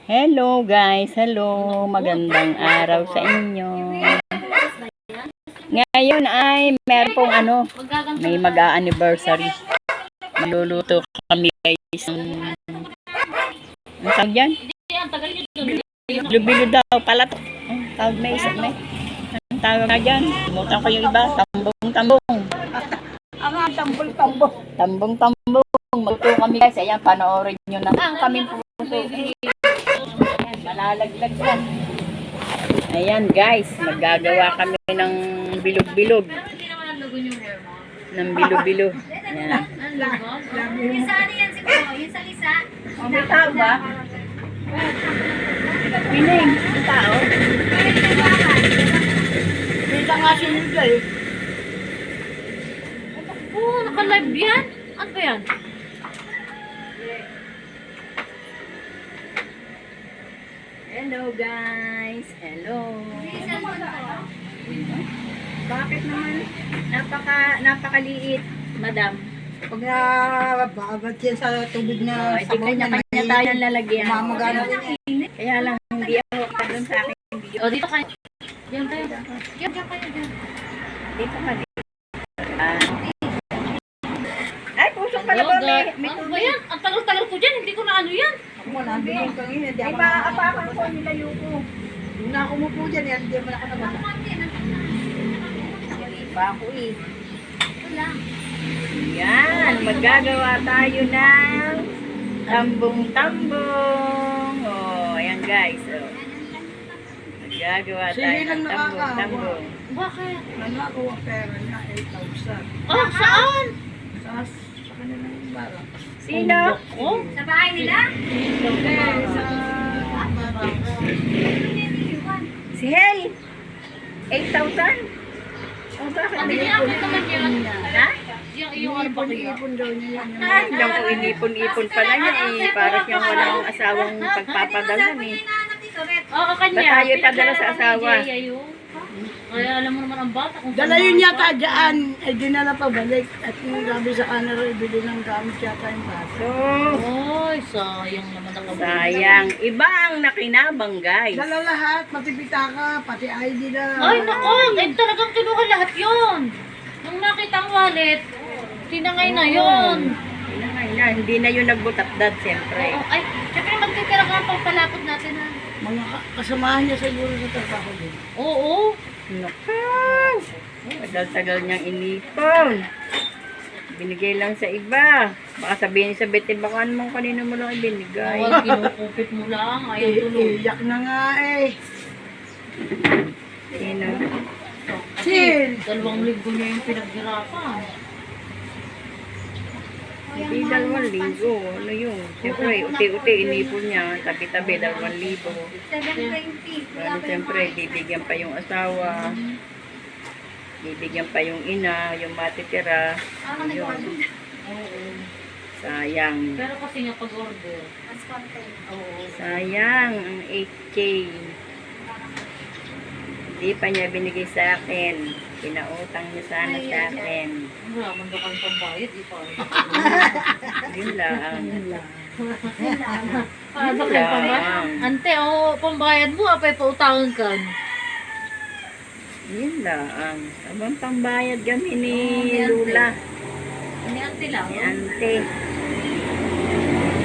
Hello guys, hello. Magandang araw sa inyo. Ngayon ay meron pong may mag-a-anniversary. Maluluto kami guys. Ano tawag dyan? Bilo-bilo daw, palatok. Tawag may isa, may. Ang tawag na dyan. Mutan ko yung iba, tambong-tambong. Tambol-tambol. Tambong-tambong. Magluto kami guys. Ayan, panoorin nyo na ang kaming puso. Ayan, malalaglag yan. Ayan guys, magagawa kami ng bilog-bilog. Ng bilog-bilog. Ayan. Yung sa ano yan siguro? Yung sa lisa? May tao ba? Pining, may tao. Kita nga sinigla eh. Oo, naka-live yan. Ano ba yan? Hello guys, hello. Bakit naman napakaliit, madam? Pag nabagat yan sa tubig na Ito sabaw niya, kanya-kanya tayo ang lalagyan. mamagana rin eh. Kaya lang hindi ako doon sa akin video. O, dito kayo. Diyan kayo. Diyan kayo dyan. Dito ka dito. Ay, puso pala ba? May Ano ba yan? Ang tagal-tagal ko dyan. Hindi ko na ano yan. Ako mo na, bigyan kang ina. Di Ay, ako maapakan ko nilayo ko. Hindi na ako mupo dyan. Hindi mo na ako naman. Pa ako eh. Wala. Yan, magagawa tayo ng tambong-tambong. Oh, ayan guys. Oh. Magagawa tayo Sige ng lang nakakawa. tambong-tambong. Bakit? Nanakaw ang pera niya, 8,000. Oh, saan? Sa kanilang barang. Sino? Oh, sa bahay nila? Si Hel. 8,000? Oh, bakit? Hindi niya ako naman yan. Ha? Yung ano ba kayo? Ipon daw niya yan. Ay, lang po inipon-ipon pala niya eh. Para siyang walang asawang pagpapadala eh. Oo, kanya. Ba't tayo ipadala sa asawa? Kaya alam mo naman ang bata. Kung Dala yun yata dyan, ay dinala pa balik. At yung gabi sa kanila, ibili ng gamit yata yung bata. So, Ay, sayang naman ang kabuli. sayang. Iba ang nakinabang guys. Dala lahat, pati pitaka, pati ID na. Ay, nako. Eh, talagang kinuha lahat yun. Nung nakita ang wallet, tinangay na yun. Hindi na yun nagbutatdad siyempre. Oo, ay, syempre magtitira ka pang palapot natin ha. Mga kasamahan niya siguro sa trabaho din. Oo. Nakaw! Tagal-tagal niyang inipon. Binigay lang sa iba. Baka sabihin sa Betty, baka naman kanino mo lang ibinigay. Ay, kinukupit mo lang. Ayaw tuloy. Iyak na nga eh. Sino? Chill! 2 linggo niya yung pinaghirapan. Hindi 2,000. Ano yun? Siyempre, uti-uti inipon niya. Tabi-tabi, 2,000. 720. Pero siyempre, bibigyan pa yung asawa. Bibigyan pa yung ina, yung matitira. Yun. Sayang. Pero kasi nga pag-order. Oo. Sayang ang 8K. Hindi pa niya binigay sa akin. Pinautang niya sana sa akin. Wala, manda kang pambayad. Yun lang. Para ba kayo pambayad? Ante, pambayad mo, apay pautangan ka. Yun lang. Abang pambayad kami ni Lula. Ni ante lang. Ni Ante.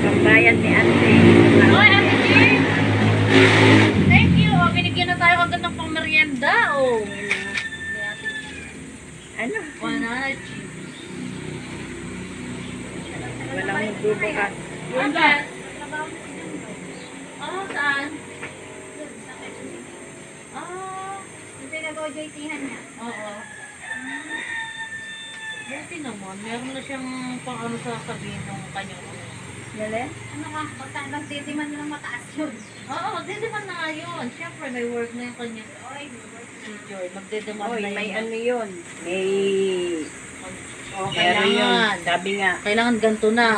Pambayad ni Ante. Oy, Ate Jean! Thank you. Binigyan na tayo agad ng pangmerienda. Ni Ate Jean. Ano? Wanana Walang magbubukas. Okay. Saan? Kasi nag-OJT-han niya. Oo. Buti naman. Meron na siyang pang ano sasabihin ng kanyang Dali? Ano ka? Magtitiman mo ng mataas yun. Oo, magdedeman na nga yun. Siyempre, may work na yung kanyang teacher. Magdedeman Oy, na may yun. ano yun. May... Oh, Meron yun. kailangan. Sabi nga. Kailangan ganito na.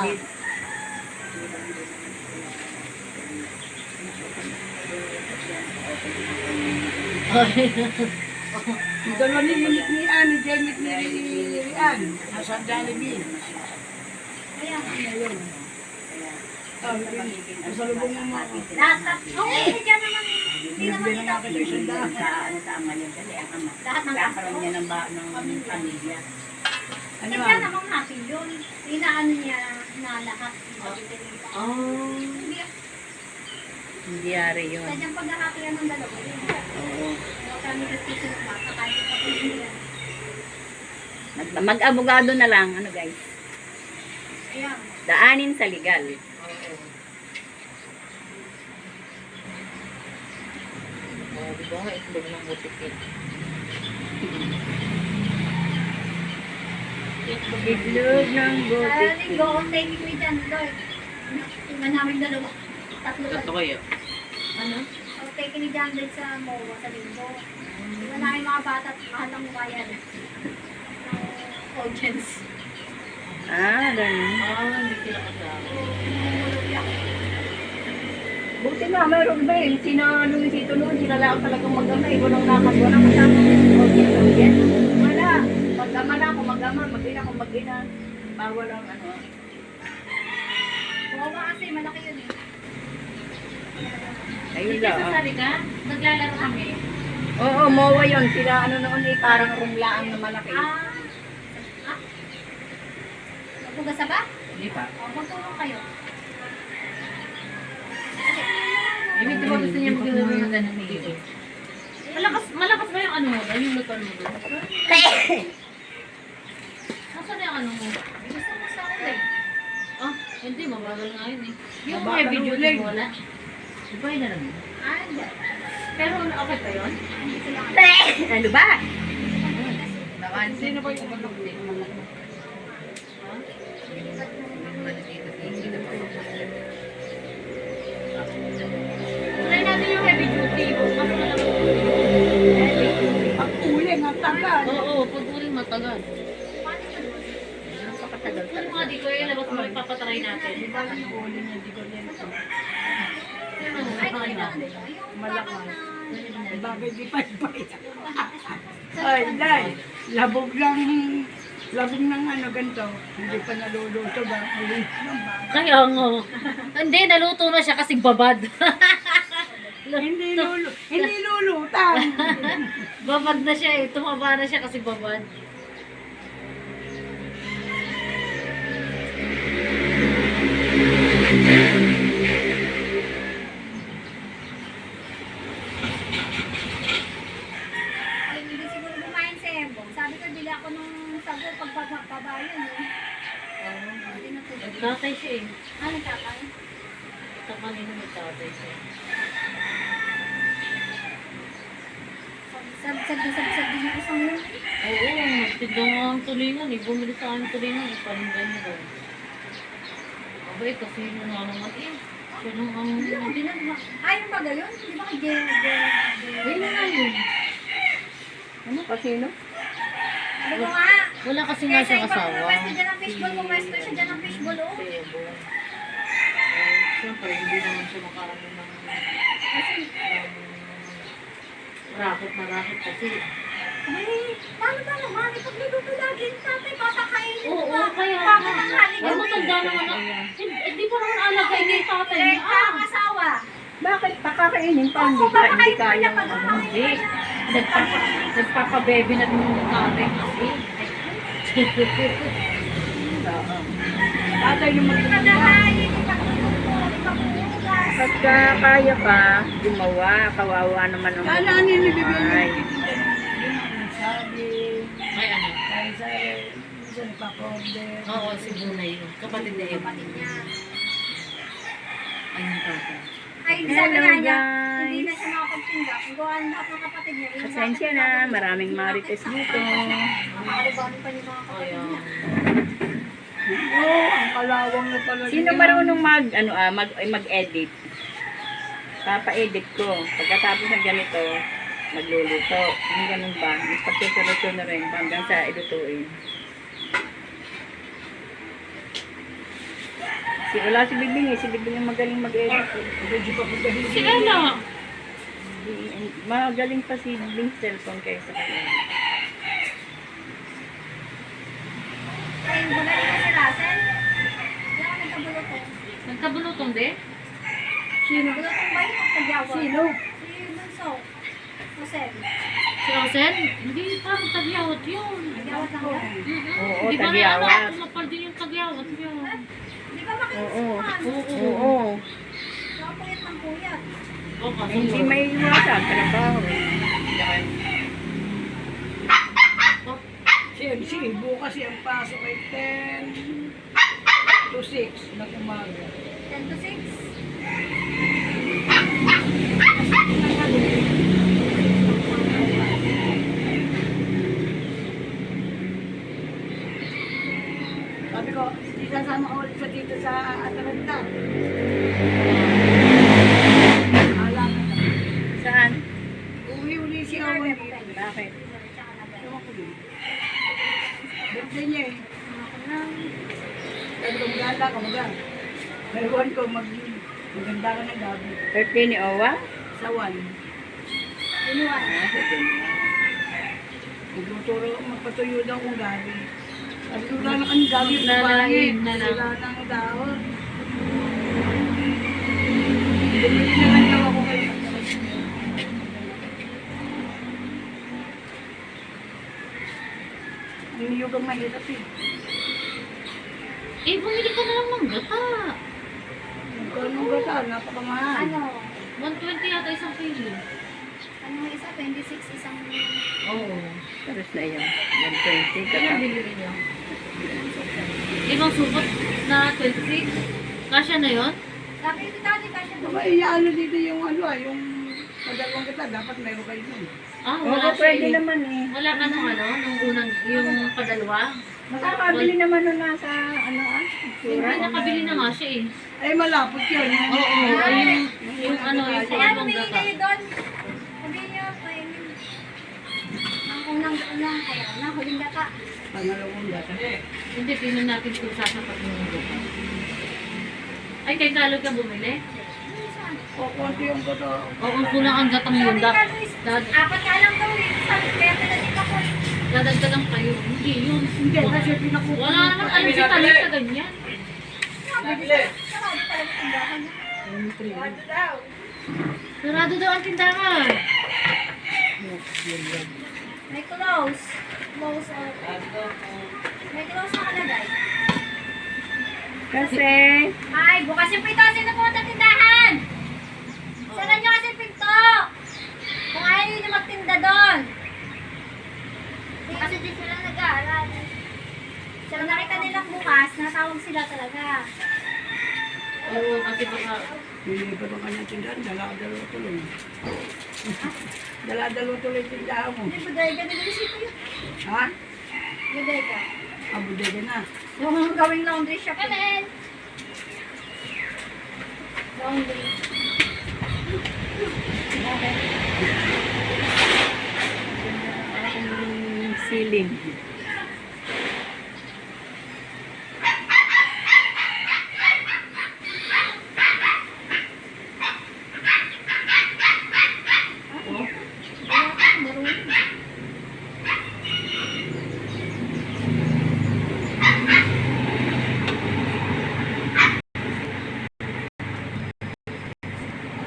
Yung dalawa ni Ann, ni Jermit ni Rian. Nasa Jollibee. Kaya, Masalubong mo mga. Lahat. Okay, dyan naman. Hindi naman Bibili na kita isang daan. Sama niya kasi ang ama. Lahat ng Kakaroon niya ng pamilya. Ano Kasi ba? yan namang happy yun. Inaano niya na lahat. Oh, Hindi. hindi yari yun. Sadyang pagkakakiyan ng dalawa. Oo. Huwag kami kasi sunod baka kahit kapag Mag-abogado na lang, ano guys. Ayan. Daanin sa legal. Oh, di ba nga itlog ng butik Itlog ng butik. Sa linggo, taking me dyan, Lord. Tingnan namin dalawa. Tatlo. Ito kayo. Ano? So, taking me dyan din sa MOA sa linggo. Tingnan namin mga bata at mahal ang bayan. Ng audience. Ah, ganun. Hindi sila kasama. Buti nga, mayroon ba eh. Sina Luisito noon, sila lang talagang mag-ama eh. Walang nakagawa na kasama. Wala. Mag-ama na ako, mag-ama. Mag-ina ako, mag-ina. Bawal ang ano. Bawa kasi, malaki yun eh. Ayun Hindi lang. sa Sarika, naglalaro kami. Oo, MOA yun. Sila ano noon eh, parang rumlaang na malaki. Ah. Magpugasa ba? Hindi pa. O, magtulong kayo. Ibig ko gusto niya maglaro ng ganun dito. Malakas ba yung ano mo? Yung luton mo doon? Nasaan yung ano mo? Gusto mo sa ulit. Ah, hindi. Mabagal nga yun eh. Yung Mabagal heavy ang duty uling. mo wala. Di ba yun na lang? Ah, hindi. Pero okay pa yun? Hindi sila. Ano ba? Nakan. Sino ba yung kapatid? Try natin yung heavy duty. Mas malakas. Ang uling, ang tagal. Oo, pag uling matagal. Napakatagal Kung talaga. mga di ko yung labas mo, ipapatry natin. Di ba yung uling niya, di ko din. Ay, hindi na. Malakas. Bagay di pa Ay, dai. Labog ng ano ganito. Hindi pa naluluto ba? Uling ng bagay. Kaya nga. Hindi, naluto na siya kasi babad. Hindi lulutang. Babad na siya eh. Tumaba na siya kasi babad. Ay, hindi siguro kumain si Ebong. Sabi ko, bili ako nung sago pagpapabayan eh. Hindi na tuloy. Nagtatay siya eh. Ah, nagkakay? Sa kanina nagtatay siya. Sagsag din yung isang yun. Oo, nagtinda nga ang tulingan eh. Bumili sa akin tulingan eh. Palindan niya daw. Abay, kasi yun nga naman eh. Siya nung ang... Hindi na. Ah, yung baga yun? Di ba kay Jen? Ayun na nga yun. Ano? Kasino? Ano ko nga? Wala kasi nga siyang asawa. Pwesto dyan ang fishball. Pwesto siya dyan ang fishball, oh. Sebo. Siyempre, hindi naman siya makaroon ng racket kasi. Ay, paano ba naman? Ipagluto lagi yung tatay, papakainin mo Oo, ba? kaya Papa nga. ng haling Ay, matanda naman na. Hindi pa naman alagay ni tatay niya. Direkta ang asawa. Bakit? Pakakainin pa, hindi Oo, ka, hindi papakainin kaya. niya pag Hindi. Nagpapa-baby na din yung tatay kasi. Tatay yung Nadahayin, ipagluto, ipaglugas. Pagka kaya pa, gumawa, kawawa naman ang Kala ano yung bibigyan Ay. niya? Sabi, Ay, ano? kaya sa nagpa-order. Oo, si Bunay yun. Kapatid na yun. Kapatid niya. Ay, yung tatay. Ay, sabi Hello, nga niya, guys. hindi na siya makapagtinda. Kung gawa lahat ng kapatid niya. yung Pasensya na, maraming marites dito. Makakalibanin pa niya mga kapatid Kaya, niya. Oo, ang kalawang na pala. Sino marunong mag-edit? Papa-edit ko. Pagkatapos ng ganito, magluluto. Yung ganun ba? Mas pagsusunod na rin hanggang sa ilutuin. Wala si Bibing eh. Si Bibing yung magaling mag-edit. Eh. si Ella. Magaling pa si Bibing sa cellphone kaysa kanya. Ay, bumalik na si Russell. Hindi ako nagkabulot eh. Nagkabulutong din? Sino? Wala kang bayan ang tagyawan. Sino? Si Bunso. Joseph. Si Rosel? Hindi, parang tagyawat yun. Tagyawat lang yan. Oo, Di ba tagyawat. na kumapal din yung tagyawat yun? Di ba Oo. makinis naman? Oo. Nakapuyat ng puyat. O, kasi Hindi may iwasan. Trabaho. Si bukas yung pasok ay 10 to 6 na umaga. 10 to 6. Sabi ko, isasama ko ulit sa dito sa Atalanta. Alam na. Saan? Uli si Owen. Bakit? Ewan ko yun. Birthday niya eh. Sabi ko, maganda ka, maganda. Ewan ko, maganda ka ng gabi. Birthday ni Owa? Sa 1. Inuwan. Magtuturo, magpatuyo daw kung gabi. Sabi ko, wala na kami gabi. Lalangin na lang. Wala nang dahon. Bumili na lang daw ako kayo. Ang niyog ang mahirap eh. Eh, bumili ka na lang ng gata. Anong gata? Napakamahal. Ano? 120 yata isang kilo. Ano yung isa? 26 isang... Oo. Tapos na yun. 120 ka Kaya pa. binili niyo? Ibang supot na 26? Kasya na yun? Sabi ko dati kasi Diba, ano dito yung ano yung madalawang gata. Dapat meron kayo nun. Ah, Oo, wala siya pwede eh. naman eh. Wala ka nung ano, nung unang, yung padalwa? Makakabili naman nun nasa ano Hindi, nakabili na nga siya eh. Ay, malapot yun. Oo, yung ano, yung Kaya padalwang bumili gata. kayo doon. Sabi niyo, ang unang kaya, na huling data. Pangalawang gata. Hindi, pinan natin kung sasapat yung gata. Ay, kay Kalog ka bumili? O, konti yung gata. Oo, kulang ang gatang yun. Apat ka lang daw eh. Sabi, kaya pinasita ko. Dadagdagan kayo. Hindi yun. Hindi, kasi pinakukuha. Wala naman alam si Kalog sa ganyan. Sarado pala ang tindahan. Sarado daw ang tindahan. May close. Close out. May close na kalagay. Kasi, Ay, bukas yung pinto. Sino pumunta ng tindahan? Sara nyo kasi yung pinto. Kung ayaw nyo magtinda doon. Kasi di sila nag-aaral. Sila nakita nilang bukas, natawag sila talaga. Oo, kasi baka... Nilipat ang kanyang tindahan, dala-dalawa tuloy. Dala-dalawa tuloy yung tindahan mo. Hindi, bodega na siya yun. Ha? Bodega. Abudega na. Yung gawing laundry shop. Kamen! Laundry. ang ceiling.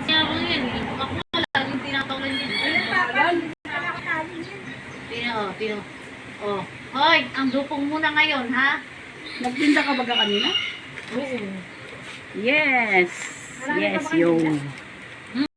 Kaya ako yan eh. Ako wala, yung tinatawalan niya. Tino. Oh. Hoy, ang dupong muna ngayon, ha? Nagtinda ka ba ka kanina? Oo. Yes. Yes, yung